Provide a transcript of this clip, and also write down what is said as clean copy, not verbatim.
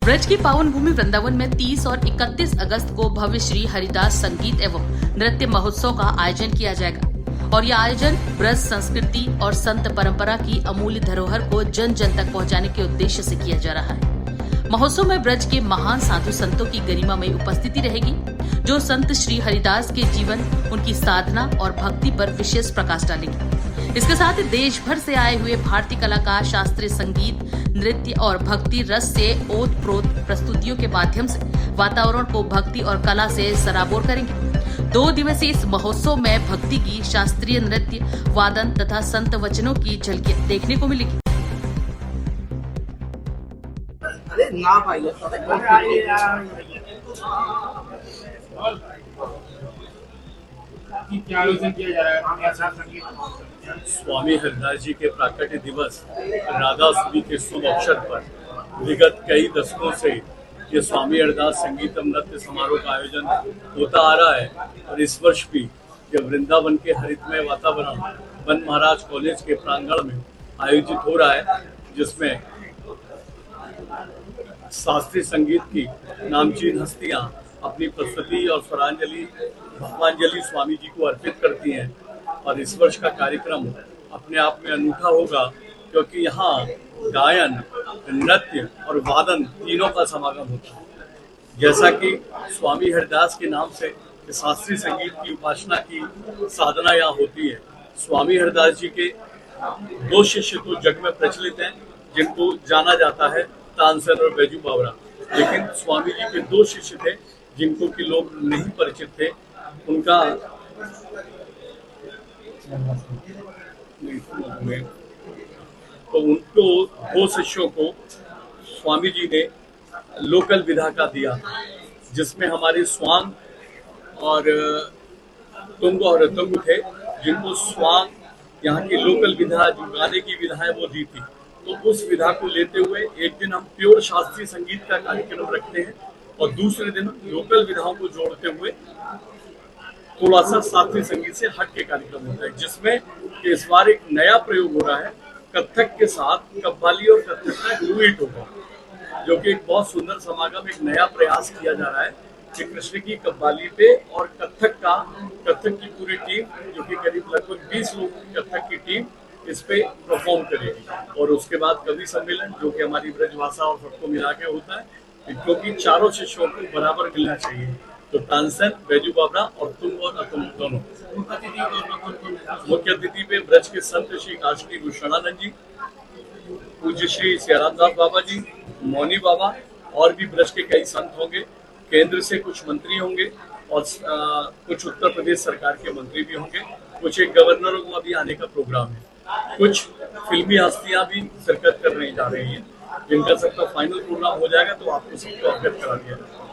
ब्रज की पावन भूमि वृंदावन में 30 और 31 अगस्त को भव्य श्री हरिदास संगीत एवं नृत्य महोत्सव का आयोजन किया जाएगा और यह आयोजन ब्रज संस्कृति और संत परंपरा की अमूल्य धरोहर को जन जन तक पहुंचाने के उद्देश्य से किया जा रहा है। महोत्सव में ब्रज के महान साधु संतों की गरिमा में उपस्थिति रहेगी, जो संत श्री हरिदास के जीवन, उनकी साधना और भक्ति पर विशेष प्रकाश डालेगी। इसके साथ ही देश भर से आए हुए भारतीय कलाकार शास्त्रीय संगीत, नृत्य और भक्ति रस से ओत-प्रोत प्रस्तुतियों के माध्यम से वातावरण को भक्ति और कला से सराबोर करेंगे। 2 दिवसीय इस महोत्सव में भक्ति गीत, शास्त्रीय नृत्य, वादन तथा संत वचनों की झलकियां देखने को मिलेगी। क्या आयोजन किया जा रहा है? स्वामी हरिदास जी के प्राकट्य दिवस राधाष्टमी के शुभ अवसर पर विगत कई दशकों से ये स्वामी हरिदास संगीतम नृत्य समारोह का आयोजन होता आ रहा है और इस वर्ष भी जब वृंदावन के हरितमय वातावरण वन महाराज कॉलेज के प्रांगण में आयोजित हो रहा है, जिसमें शास्त्रीय संगीत की नामचीन हस्तियां अपनी प्रस्तुति और स्वरांजलि भावांजलि स्वामी जी को अर्पित करती हैं। और इस वर्ष का कार्यक्रम अपने आप में अनूठा होगा, क्योंकि यहाँ गायन, नृत्य और वादन तीनों का समागम होता है। जैसा कि स्वामी हरिदास के नाम से शास्त्रीय संगीत की उपासना की साधना यहाँ होती है। स्वामी हरिदास जी के 2 शिष्य तो जग में प्रचलित हैं, जिनको जाना जाता है तानसेन और बैजू बावरा, लेकिन स्वामी जी के 2 शिष्य थे जिनको कि लोग नहीं परिचित थे। उनका तो उनको 2 शिष्यों को स्वामी जी ने लोकल विधा का दिया, जिसमें हमारे स्वांग और तुंग और रतुंग थे, जिनको स्वांग यहाँ की लोकल विधा, जो गाने की विधा है, वो दी थी। तो उस विधा को लेते हुए एक दिन हम प्योर शास्त्रीय संगीत का कार्यक्रम रखते हैं और दूसरे दिन लोकल विधाओं को जोड़ते हुए थोड़ा सा शास्त्रीय संगीत से हट के कार्यक्रम होता है, जिसमें इस बार एक नया प्रयोग हो रहा है। कथक के साथ कव्वाली और कथक का डुएट होगा, जो कि एक बहुत सुंदर समागम, एक नया प्रयास किया जा रहा है कि कृष्ण की कव्वाली पे और कथक की पूरी टीम, जो कि करीब लगभग 20 लोगों की कथक की टीम इस पे परफॉर्म करेगी। और उसके बाद कवि सम्मेलन, जो कि हमारी ब्रजभाषा और सबको मिला के होता है, क्योंकि चारों शिष्यों को बराबर मिलना चाहिए। तो तानसेन, बैजू बावरा और तुंग और अतुंग दोनों। मुख्य अतिथि पे ब्रज के संत श्री काशी भूषणानंद जी, पूज्य श्री सियारामदास बाबा जी, मौनी बाबा और भी ब्रज के कई संत होंगे। केंद्र से कुछ मंत्री होंगे और कुछ उत्तर प्रदेश सरकार के मंत्री भी होंगे। कुछ एक गवर्नरों का भी आने का प्रोग्राम है। कुछ फिल्मी हस्तियां भी शिरकत करने जा रही हैं, जिनका सबका फाइनल प्रोग्राम हो जाएगा तो आपको सबको अवगत करा दिया जाएगा।